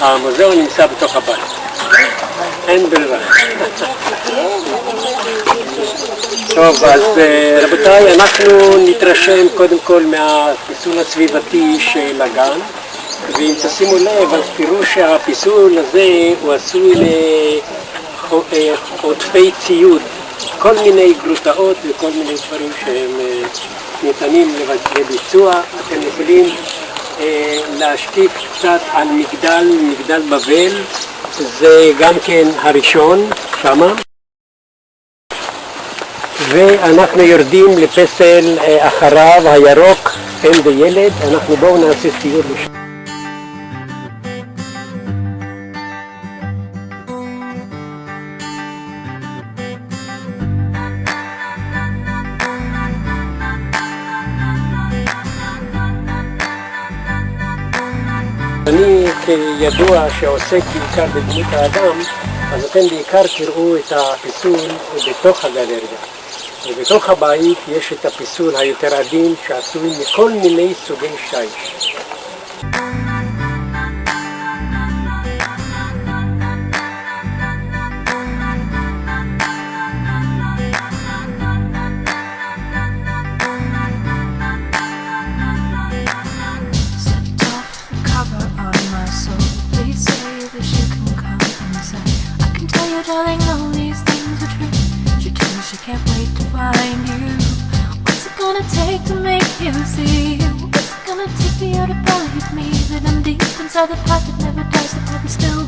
המוזיאון נמצא בתוך הבית. אין ברירה. טוב, אז רבותיי, אנחנו נתרשם קודם כל מהפיסול הסביבתי של הגן, ואם תשימו לב, אז תראו שהפיסול הזה הוא עשוי לעודפי ציוד, כל מיני גרוטאות וכל מיני דברים שהם ניתנים לביצוע. אתם יכולים להשקיף קצת על מגדל בבל, זה גם כן הראשון שמה, ואנחנו יורדים לפסל אחריו הירוק, אם וילד. אנחנו בואו נעשה סיור לשם. אני כידוע שעוסק בעיקר בדמות האדם, אז אתם בעיקר תראו את הפיסול בתוך הגלריה. ובתוך הבית יש את הפיסול היותר עדין שעשוי מכל מיני סוגי שיש. Darling, all these things are true. She told me she can't wait to find you. What's it gonna take to make you see you? What's it gonna take for you to believe me that I'm deep inside the part that never dies, that never still